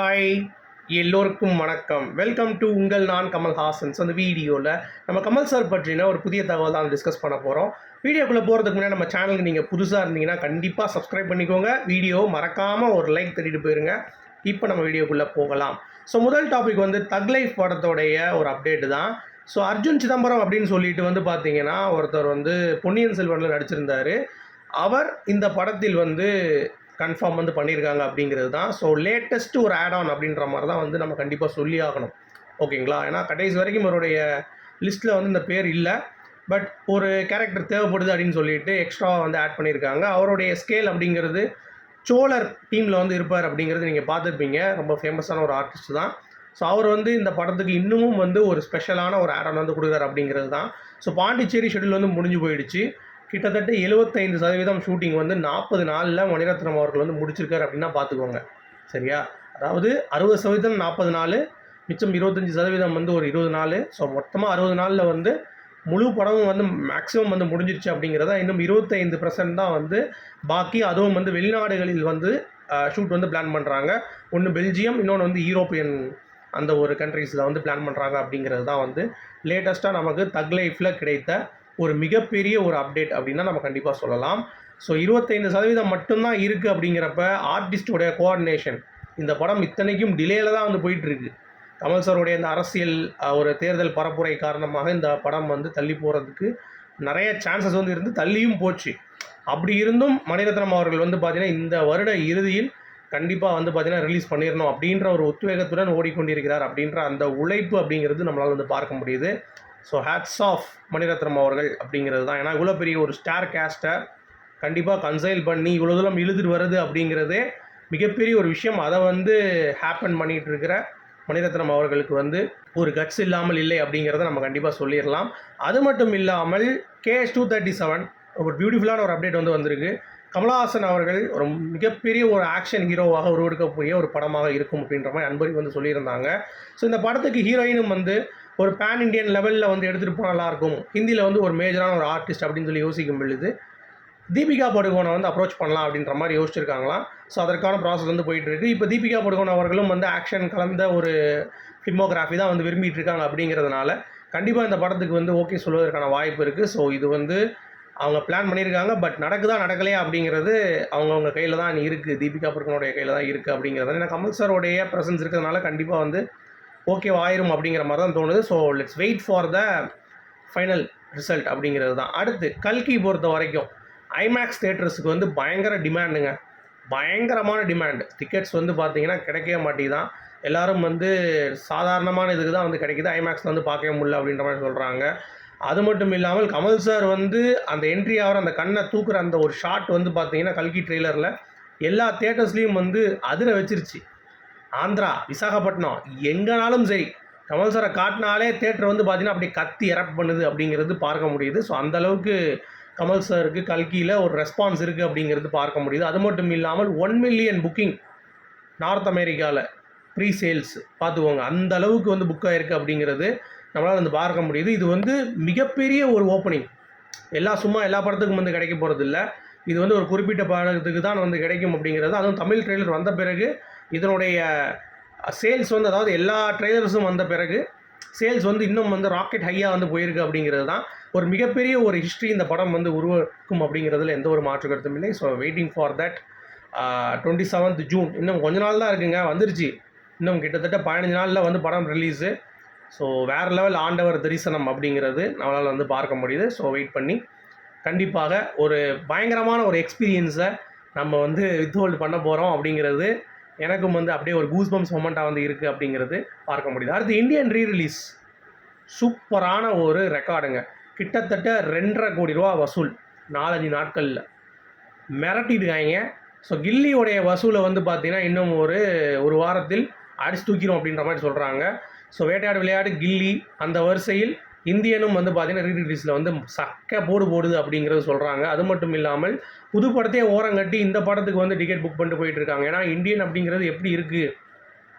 Hi, எல்லோருக்கும் வணக்கம். Welcome to உங்கள் நான் கமல்ஹாசன். ஸோ அந்த வீடியோவில் நம்ம கமல் சார் பற்றின ஒரு புதிய தகவல் தான் டிஸ்கஸ் பண்ண போகிறோம். வீடியோக்குள்ளே போகிறதுக்கு முன்னாடி நம்ம சேனலுக்கு நீங்கள் புதுசாக இருந்தீங்கன்னா கண்டிப்பாக சப்ஸ்கிரைப் பண்ணிக்கோங்க. வீடியோ மறக்காமல் ஒரு லைக் தட்டிட்டு போயிருங்க. இப்போ நம்ம வீடியோக்குள்ளே போகலாம். ஸோ முதல் டாபிக் தக் லைஃப் படத்தோடைய ஒரு அப்டேட்டு தான். ஸோ அர்ஜுன் சிதம்பரம் அப்படின்னு சொல்லிட்டு பார்த்தீங்கன்னா ஒருத்தர் பொன்னியின் செல்வனில் நடிச்சிருந்தார். அவர் இந்த படத்தில் கன்ஃபார்ம் பண்ணியிருக்காங்க அப்படிங்கிறது தான். ஸோ லேட்டஸ்ட் ஒரு ஆட் ஆன் அப்படின்ற மாதிரி தான் நம்ம கண்டிப்பாக சொல்லி ஆகணும். ஓகேங்களா? ஏன்னா கடைசி வரைக்கும் அவருடைய லிஸ்ட்டில் இந்த பேர் இல்லை. பட் ஒரு கேரக்டர் தேவைப்படுது அப்படின்னு சொல்லிட்டு எக்ஸ்ட்ராவாக ஆட் பண்ணியிருக்காங்க. அவருடைய ஸ்கேல் அப்படிங்கிறது சோழர் டீமில் இருப்பார் அப்படிங்கிறது நீங்கள் பார்த்துருப்பீங்க. ரொம்ப ஃபேமஸான ஒரு ஆர்டிஸ்ட் தான். ஸோ அவர் இந்த படத்துக்கு இன்னமும் ஒரு ஸ்பெஷலான ஒரு ஆட் ஆன் கொடுக்குறாரு அப்படிங்கிறது தான். ஸோ பாண்டிச்சேரி ஷெட்யூல் முடிஞ்சு போயிடுச்சு. கிட்டத்தட்ட 75% ஷூட்டிங் 40 நாளில் மணிரத்னம் அவர்கள் முடிச்சிருக்காரு அப்படின்னா பார்த்துக்கோங்க. சரியா? அதாவது 60% 40 நாள், மிச்சம் 25% ஒரு 20 நாள். ஸோ மொத்தமாக 60 நாளில் முழு படமும் மேக்ஸிமம் முடிஞ்சிருச்சு அப்படிங்கிறத. இன்னும் 25% தான் பாக்கி. அதுவும் வெளிநாடுகளில் ஷூட் பிளான் பண்ணுறாங்க. ஒன்று பெல்ஜியம், இன்னொன்று யூரோப்பியன் அந்த ஒரு கண்ட்ரீஸில் பிளான் பண்ணுறாங்க அப்படிங்கிறது தான் லேட்டஸ்ட்டாக நமக்கு தக் லைஃப்பில் கிடைத்த ஒரு மிகப்பெரிய ஒரு அப்டேட் அப்படின்னா நம்ம கண்டிப்பாக சொல்லலாம். ஸோ 25% மட்டும்தான் இருக்குது அப்படிங்கிறப்ப ஆர்டிஸ்டோடைய கோஆர்டினேஷன், இந்த படம் இத்தனைக்கும் டிலேயில் தான் போயிட்டுருக்கு. கமல் சாருடைய இந்த அரசியல் ஒரு தேர்தல் பரப்புரை காரணமாக இந்த படம் தள்ளி போகிறதுக்கு நிறைய சான்சஸ் இருந்து தள்ளியும் போச்சு. அப்படி இருந்தும் மணிரத்னம் அவர்கள் பார்த்தீங்கன்னா இந்த வருட இறுதியில் கண்டிப்பாக பார்த்தீங்கன்னா ரிலீஸ் பண்ணிடணும் அப்படின்ற ஒரு உத்வேகத்துடன் ஓடிக்கொண்டிருக்கிறார். அப்படின்ற அந்த உழைப்பு அப்படிங்கிறது நம்மளால் பார்க்க முடியுது. ஸோ ஹேட்ஸ் ஆஃப் மணிரத்னம் அவர்கள் அப்படிங்கிறது தான். ஏன்னா இவ்வளோ பெரிய ஒரு ஸ்டார் கேஸ்ட்டை கண்டிப்பாக கன்சைல் பண்ணி இவ்வளோ தூரம் இழுத்துட்டு வருது அப்படிங்கிறதே மிகப்பெரிய ஒரு விஷயம். அதை ஹேப்பன் பண்ணிகிட்டு இருக்கிற மணிரத்னம் அவர்களுக்கு ஒரு கட்ஸ் இல்லாமல் இல்லை அப்படிங்கிறத நம்ம கண்டிப்பாக சொல்லிடலாம். அது மட்டும் இல்லாமல் KS 237 ஒரு பியூட்டிஃபுல்லான ஒரு அப்டேட் வந்திருக்கு. கமல்ஹாசன் அவர்கள் ஒரு மிகப்பெரிய ஒரு ஆக்ஷன் ஹீரோவாக உருவெடுக்கக்கூடிய ஒரு படமாக இருக்கும் அப்படின்ற மாதிரி அன்பரி சொல்லியிருந்தாங்க. ஸோ இந்த படத்துக்கு ஹீரோயினும் ஒரு பேன் இண்டியன் லெவலில் எடுத்துகிட்டு போனால் நல்லாயிருக்கும். ஹிந்தியில் ஒரு மேஜரான ஒரு ஆர்டிஸ்ட் அப்படின்னு சொல்லி யோசிக்கும் பொழுது தீபிகா படுகோனை அப்ரோச் பண்ணலாம் அப்படின்ற மாதிரி யோசிச்சிருக்காங்களாம். ஸோ அதற்கான ப்ராசஸ் போயிட்டுருக்கு. இப்போ தீபிகா படுகோன் அவர்களும் ஆக்ஷன் கலந்த ஒரு ஃபிலிமோகிராஃபி தான் விரும்பிட்டு இருக்காங்க. அப்படிங்கிறதுனால கண்டிப்பாக இந்த படத்துக்கு ஓகே சொல்வதற்கான வாய்ப்பு இருக்குது. ஸோ இது அவங்க பிளான் பண்ணியிருக்காங்க. பட் நடக்குதா நடக்கலையா அப்படிங்கிறது அவங்கவுங்க கையில் தான் இருக்குது. தீபிகா படுகோனுடைய கையில் தான் இருக்குது அப்படிங்கிறது. ஏன்னா கமல் சாரோடைய ப்ரெசன்ஸ் இருக்கிறதுனால கண்டிப்பாக ஓகே ஆயிரும் அப்படிங்கிற மாதிரி தான் தோணுது. So let's wait for the final result அப்படிங்கிறது தான். அடுத்து கல்கி பொறுத்த வரைக்கும் ஐமேக்ஸ் தேட்டர்ஸுக்கு பயங்கர டிமாண்டுங்க. பயங்கரமான டிமாண்ட். டிக்கெட்ஸ் பார்த்தீங்கன்னா கிடைக்கவே மாட்டேங்குதான். எல்லோரும் சாதாரணமான இதுக்கு தான் கிடைக்கிது. ஐமேக்ஸ் பார்க்கவே முடியல அப்படின்ற மாதிரி சொல்கிறாங்க. அது மட்டும் இல்லாமல் கமல் சார் அந்த என்ட்ரி ஆகிற அந்த கண்ணை தூக்குற அந்த ஒரு ஷாட் பார்த்தீங்கன்னா கல்கி ட்ரெய்லரில் எல்லா தேட்டர்ஸ்லேயும் அதிர வச்சிருச்சு. ஆந்திரா, விசாகப்பட்டினம் எங்கேனாலும் சரி கமல் சாரை காட்டினாலே தேட்டர் பார்த்தீங்கன்னா அப்படியே கத்தி எரப்ட் பண்ணுது அப்படிங்கிறது பார்க்க முடியுது. ஸோ அந்தளவுக்கு கமல் சாருக்கு கல்கியில் ஒரு ரெஸ்பான்ஸ் இருக்குது அப்படிங்கிறது பார்க்க முடியுது. அது மட்டும் இல்லாமல் 1 மில்லியன் புக்கிங் நார்த் அமெரிக்காவில் ப்ரீ சேல்ஸ் பார்த்துக்கோங்க. அந்த அளவுக்கு புக் ஆகிருக்கு அப்படிங்கிறது நம்மளால் பார்க்க முடியுது. இது மிகப்பெரிய ஒரு ஓப்பனிங். சும்மா எல்லா படத்துக்கும் கிடைக்க போகிறது இல்லை. இது ஒரு குறிப்பிட்ட படத்துக்கு தான் கிடைக்கும் அப்படிங்கிறது. அதுவும் தமிழ் ட்ரெய்லர் வந்த பிறகு இதனுடைய சேல்ஸ் அதாவது எல்லா ட்ரெய்லர்ஸும் வந்த பிறகு சேல்ஸ் இன்னும் ராக்கெட் ஹையாக போயிருக்கு அப்படிங்கிறது தான். ஒரு மிகப்பெரிய ஒரு ஹிஸ்ட்ரி இந்த படம் உருவாக்கும் அப்படிங்கிறதுல எந்த ஒரு மாற்று கருத்தும் இல்லை. So waiting for that 27th June இன்னும் கொஞ்ச நாள் தான் இருக்குங்க. வந்துருச்சு. இன்னும் கிட்டத்தட்ட 15 நாளில் படம் ரிலீஸு. ஸோ வேறு லெவல் ஆண்டவர் தரிசனம் அப்படிங்கிறது நம்மளால் பார்க்க முடியுது. ஸோ வெயிட் பண்ணி கண்டிப்பாக ஒரு பயங்கரமான ஒரு எக்ஸ்பீரியன்ஸை நம்ம வித்ஹோல்டு பண்ண போகிறோம் அப்படிங்கிறது எனக்கும் அப்படியே ஒரு கூஸ்பம்ஸ் மொமெண்ட்டாக இருக்குது அப்படிங்கிறது பார்க்க முடியுது. அடுத்து இந்தியன் ரீரிலீஸ் சூப்பரான ஒரு ரெக்கார்டுங்க. கிட்டத்தட்ட 2.5 கோடி ரூபா வசூல் 4-5 நாட்களில் மிரட்டிடுக்காங்க. ஸோ கில்லியோடைய வசூலை பார்த்தீங்கன்னா இன்னும் ஒரு வாரத்தில் அடிச்சு தூக்கிடும் அப்படின்ற மாதிரி சொல்கிறாங்க. ஸோ வேட்டையாடு விளையாடு, கில்லி அந்த வரிசையில் இந்தியனும் பார்த்தீங்கன்னா ரீரிலீஸில் சக்க போடுது அப்படிங்கிறது சொல்கிறாங்க. அது மட்டும் இல்லாமல் புது படத்தையே ஓரங்கட்டி இந்த படத்துக்கு டிக்கெட் புக் பண்ணிட்டு போயிட்டுருக்காங்க. ஏன்னா இந்தியன் அப்படிங்கிறது எப்படி இருக்குது,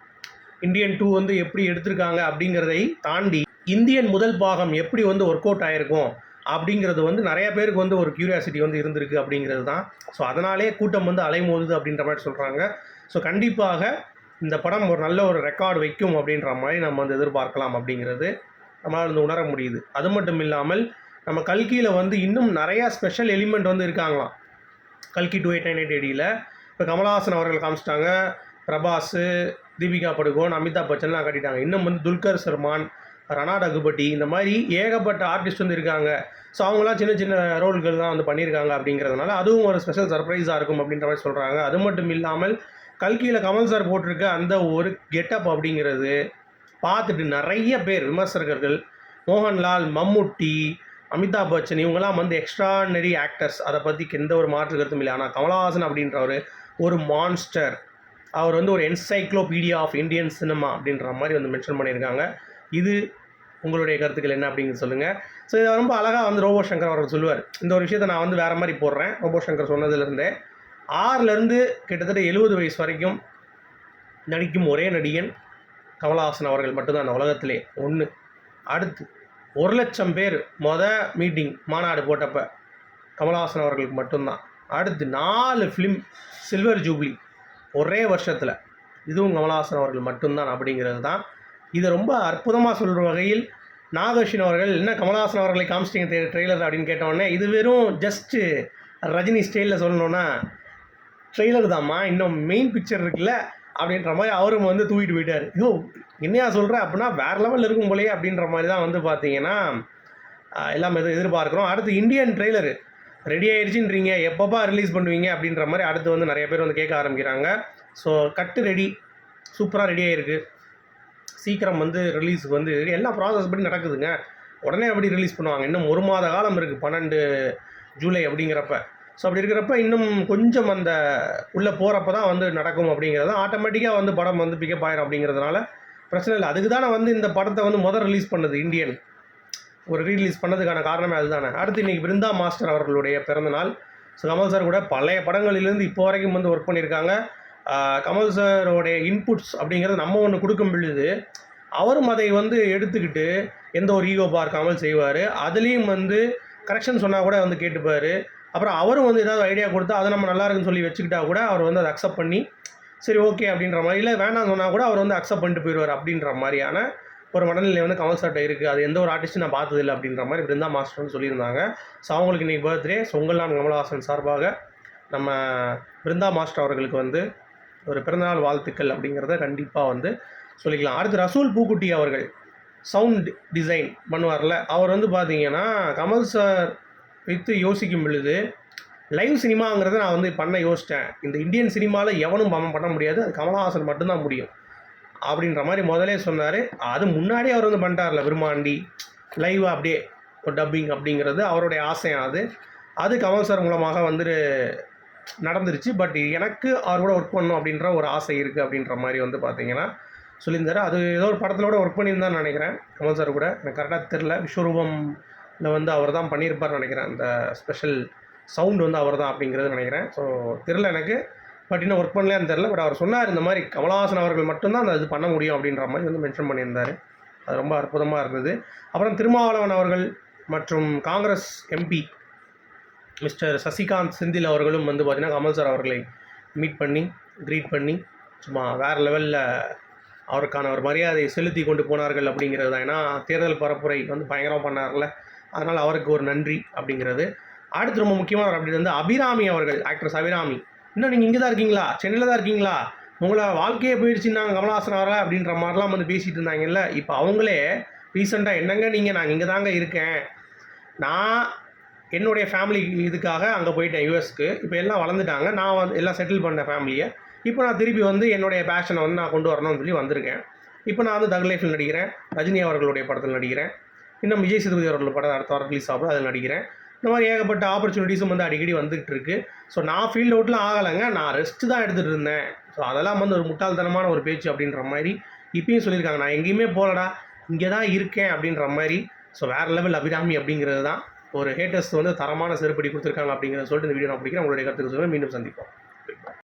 இந்தியன் 2 எப்படி எடுத்திருக்காங்க அப்படிங்கிறதை தாண்டி இந்தியன் முதல் பாகம் எப்படி ஒர்க் அவுட் ஆகிருக்கும் அப்படிங்கிறது நிறைய பேருக்கு ஒரு க்யூரியாசிட்டி இருந்திருக்கு அப்படிங்கிறது தான். ஸோ அதனாலே கூட்டம் அலைமோதுது அப்படின்ற மாதிரி சொல்கிறாங்க. ஸோ கண்டிப்பாக இந்த படம் ஒரு நல்ல ஒரு ரெக்கார்டு வைக்கும் அப்படின்ற மாதிரி நம்ம வந்து எதிர்பார்க்கலாம் அப்படிங்கிறது நம்மளால் வந்து உணர முடியுது. அது மட்டும் இல்லாமல் நம்ம கல்கியில் வந்து இன்னும் நிறையா ஸ்பெஷல் எலிமெண்ட் வந்து இருக்காங்களாம். கல்கி 2898 ADயில் இப்போ கமலஹாசன் அவர்கள் காமிச்சிட்டாங்க, பிரபாஸு, தீபிகா படுகோன், அமிதாப் பச்சன்லாம் காட்டிட்டாங்க. இன்னும் வந்து துல்கர் சல்மான், ரணா டகுபதி, இந்த மாதிரி ஏகப்பட்ட ஆர்டிஸ்ட் வந்து இருக்காங்க. ஸோ அவங்களாம் சின்ன சின்ன ரோல்கள் தான் வந்து பண்ணியிருக்காங்க அப்படிங்கிறதுனால அதுவும் ஒரு ஸ்பெஷல் சர்ப்ரைஸாக இருக்கும் அப்படின்ற மாதிரி சொல்கிறாங்க. அது மட்டும் இல்லாமல் கல்கியில் கமல் சார் போட்டிருக்க அந்த ஒரு கெட்டப் அப்படிங்கிறது பார்த்துட்டு நிறைய பேர் விமர்சகர்கள், மோகன்லால், மம்முட்டி, அமிதாப் பச்சன் இவங்கெல்லாம் வந்து எக்ஸ்ட்ரானரி ஆக்டர்ஸ், அதை பற்றி எந்த ஒரு மாற்று கருத்தும் இல்லை. ஆனால் கமலஹாசன் அப்படின்றவர் ஒரு மான்ஸ்டர், அவர் வந்து ஒரு என்சைக்ளோபீடியா ஆஃப் இந்தியன் சினிமா அப்படின்ற மாதிரி வந்து மென்ஷன் பண்ணியிருக்காங்க. இது உங்களுடைய கருத்துக்கள் என்ன அப்படிங்கிறது சொல்லுங்கள். ஸோ இதை ரொம்ப அழகாக வந்து ரோபோ சங்கர் அவர்கள் சொல்லுவார். இந்த ஒரு விஷயத்தை நான் வந்து வேறு மாதிரி போடுறேன். ரோபோ சங்கர் சொன்னதுலேருந்தே 6லேருந்து கிட்டத்தட்ட 70 வயசு வரைக்கும் நடிக்கும் ஒரே நடிகன் கமலஹாசன் அவர்கள் மட்டும்தான் அந்த உலகத்திலே ஒன்று. அடுத்து 1,00,000 பேர் மீட்டிங் மாநாடு போட்டப்போ கமலஹாசன் அவர்களுக்கு மட்டும்தான். அடுத்து 4 ஃபிலிம் சில்வர் ஜூப்ளி ஒரே வருஷத்தில், இதுவும் கமலஹாசன் அவர்கள் மட்டும்தான் அப்படிங்கிறது தான். இதை ரொம்ப அற்புதமாக சொல்கிற வகையில் நாகர்ஷின் அவர்கள், என்ன கமலஹாசன் அவர்களை காமிச்சிட்டிங்க ட்ரெய்லர் அப்படின்னு கேட்டோடனே, இது வெறும் ஜஸ்ட்டு ரஜினி ஸ்டைலில் சொல்லணுன்னா ட்ரெய்லர் தான்மா, இன்னும் மெயின் பிக்சர் இருக்குல்ல அப்படின்ற மாதிரி அவரும் வந்து தூக்கிட்டு போயிட்டார். யோ என்னையா சொல்கிற அப்படின்னா வேறு லெவலில் இருக்கும் போலையே அப்படின்ற மாதிரி தான் வந்து பார்த்தீங்கன்னா எல்லாம் எதிர்பார்க்குறோம். அடுத்து இந்தியன் ட்ரெய்லரு ரெடி ஆகிடுச்சின்றீங்க, எப்பப்பா ரிலீஸ் பண்ணுவீங்க அப்படின்ற மாதிரி அடுத்து வந்து நிறைய பேர் வந்து கேட்க ஆரம்பிக்கிறாங்க. ஸோ கட்டு ரெடி, சூப்பராக ரெடி ஆகிருக்கு. சீக்கிரம் வந்து ரிலீஸுக்கு வந்து எல்லாம் ப்ராசஸ் படி நடக்குதுங்க. உடனே அப்படி ரிலீஸ் பண்ணுவாங்க. இன்னும் 1 மாத காலம் இருக்குது, 12 ஜூலை அப்படிங்கிறப்ப. ஸோ அப்படி இருக்கிறப்ப இன்னும் கொஞ்சம் அந்த உள்ளே போகிறப்ப தான் வந்து நடக்கும் அப்படிங்கிறது ஆட்டோமேட்டிக்காக வந்து படம் வந்து பிக்கப் ஆயிரும் அப்படிங்கிறதுனால பிரச்சனை இல்லை. அதுக்கு தானே வந்து இந்த படத்தை வந்து ரிலீஸ் பண்ணது இந்தியன், ஒரு ரீலீஸ் பண்ணதுக்கான காரணமே அதுதானே. அடுத்து இன்றைக்கி பிருந்தா மாஸ்டர் அவர்களுடைய பிறந்தநாள். ஸோ கமல் சார் கூட பழைய படங்களிலேருந்து இப்போ வரைக்கும் வந்து ஒர்க் பண்ணியிருக்காங்க. கமல் சாரோடைய இன்புட்ஸ் அப்படிங்கிறது நம்ம ஒன்று கொடுக்கும் பொழுது அவரும் அதை வந்து எடுத்துக்கிட்டு எந்த ஒரு ஈகோ பார்க்காமல் செய்வார். அதுலேயும் வந்து கரெக்ஷன் சொன்னால் கூட வந்து கேட்டுப்பார். அப்புறம் அவரும் வந்து ஏதாவது ஐடியா கொடுத்தா அதை நம்ம நல்லா இருக்குன்னு சொல்லி வச்சுக்கிட்டா கூட அவர் வந்து அதை அக்செப்ட் பண்ணி சரி ஓகே அப்படின்ற மாதிரி, இல்லை வேணாம்னு சொன்னால் கூட அவர் வந்து அக்செப்ட் பண்ணிட்டு போயிடுவார் அப்படின்ற மாதிரியான ஒரு மனநிலை வந்து கமல் சார்ட்ட இருக்குது. அது எந்த ஒரு ஆர்டிஸ்ட்டும் நான் பார்த்ததில்லை அப்படின்ற மாதிரி பிருந்தா மாஸ்டர்னு சொல்லியிருந்தாங்க. ஸோ அவங்களுக்கு இன்றைக்கி பர்த்டே. ஸோ உங்கள் நான் கமலஹாசன் சார்பாக நம்ம பிருந்தா மாஸ்டர் அவர்களுக்கு வந்து ஒரு பிறந்தநாள் வாழ்த்துக்கள் அப்படிங்கிறத கண்டிப்பாக வந்து சொல்லிக்கலாம். அடுத்து ரசூல் பூக்குட்டி அவர்கள் சவுண்ட் டிசைன் பண்ணுவார்ல, அவர் வந்து பார்த்தீங்கன்னா கமல் சார் வைத்து யோசிக்கும் பொழுது லைவ் சினிமாங்கிறத நான் வந்து பண்ண யோசித்தேன். இந்த இந்தியன் சினிமாவில் எவனும் பண்ண முடியாது, அது கமலஹாசன் மட்டும்தான் முடியும் அப்படின்ற மாதிரி முதலே சொன்னார். அது முன்னாடியே அவர் வந்து பண்ணிட்டார்ல, விரும்மாண்டி லைவாக அப்படியே ஒரு டப்பிங் அப்படிங்கிறது அவருடைய ஆசையானது. அது கமல் சார் மூலமாக வந்து நடந்துருச்சு. பட் எனக்கு அவர் கூட ஒர்க் பண்ணணும் அப்படின்ற ஒரு ஆசை இருக்குது அப்படின்ற மாதிரி வந்து பார்த்தீங்கன்னா சொல்லியிருந்தார். அது ஏதோ ஒரு படத்திலோட ஒர்க் பண்ணியிருந்தான்னு நினைக்கிறேன் கமல் சார் கூட, எனக்கு கரெக்டாக தெரில. விஸ்வரூபமில் வந்து அவர் தான் பண்ணியிருப்பார்னு நினைக்கிறேன். அந்த ஸ்பெஷல் சவுண்ட் வந்து அவர் தான் அப்படிங்கிறது நினைக்கிறேன். ஸோ தெரில எனக்கு, பட் இன்னும் ஒர்க் பண்ணலையான்னு தெரில. பட் அவர் சொன்னார் இந்த மாதிரி கமலஹாசன் அவர்கள் மட்டும்தான் அந்த இது பண்ண முடியும் அப்படின்ற மாதிரி வந்து மென்ஷன் பண்ணியிருந்தார். அது ரொம்ப அற்புதமாக இருந்தது. அப்புறம் திருமாவளவன் அவர்கள் மற்றும் காங்கிரஸ் எம்பி மிஸ்டர் சசிகாந்த் செந்தில் அவர்களும் வந்து பார்த்திங்கன்னா கமல் சார் அவர்களை மீட் பண்ணி க்ரீட் பண்ணி சும்மா வேறு லெவலில் அவருக்கான ஒரு மரியாதையை செலுத்தி கொண்டு போனார்கள் அப்படிங்கிறது தான். ஏன்னா தேர்தல் பரப்புரை வந்து பயங்கரமாக பண்ணார்ல, அதனால் அவருக்கு ஒரு நன்றி அப்படிங்கிறது. அடுத்து ரொம்ப முக்கியமான அப்படி வந்து அபிராமி அவர்கள், ஆக்ட்ரஸ் அபிராமி, இன்னும் நீங்கள் இங்கே தான் இருக்கீங்களா, சென்னையில் தான் இருக்கீங்களா, உங்களை வாழ்க்கையே போயிடுச்சுன்னாங்க கமலஹாசன் அவரை அப்படின்ற மாதிரிலாம் வந்து பேசிகிட்டு இருந்தாங்கல்ல. இப்போ அவங்களே ரீசெண்டாக என்னங்க நீங்கள், நாங்கள் இங்கே தாங்க இருக்கேன், நான் என்னுடைய ஃபேமிலி இதுக்காக அங்கே போயிட்டேன் யூஎஸ்க்கு, இப்போ எல்லாம் வளர்ந்துட்டாங்க, நான் வந்து எல்லாம் செட்டில் பண்ண ஃபேமிலியை, இப்போ நான் திருப்பி வந்து என்னுடைய பேஷனை வந்து நான் கொண்டு வரணும்னு சொல்லி வந்திருக்கேன். இப்போ நான் வந்து தக் லைஃப்பில் நடிக்கிறேன், ரஜினி அவர்களுடைய படத்தில் நடிக்கிறேன், இன்னும் விஜய் சேதுபதி அவர்கள் படம் அடுத்த வாரம் ரிலீஸ் ஆகும், அதில் நடிக்கிறேன். இந்த மாதிரி ஏகப்பட்ட ஆப்பர்ச்சுனிட்டிஸும் வந்து அடிக்கடி வந்துகிட்டு இருக்குது. ஸோ நான் ஃபீல்ட் அவுட்லாம் ஆகலைங்க, நான் ரெஸ்ட்டு தான் எடுத்துகிட்டு இருந்தேன். ஸோ அதெல்லாம் வந்து ஒரு முட்டாள்தனமான ஒரு பேச்சு அப்படின்ற மாதிரி இப்பயும் சொல்லியிருக்காங்க. நான் எங்கேயுமே போகலடா, இங்கே தான் இருக்கேன் அப்படின்ற மாதிரி. ஸோ வேறு லெவல் அபிராமி அப்படிங்கிறது தான். ஒரு ஹேட்டர்ஸ் வந்து தரமான செருப்படி கொடுத்துருக்காங்க அப்படிங்கிறத சொல்லிட்டு இந்த வீடியோ நான் பிடிக்கிறேன். உங்களுடைய கருத்துக்கு சொல்லுங்கள். மீண்டும் சந்திப்போம்.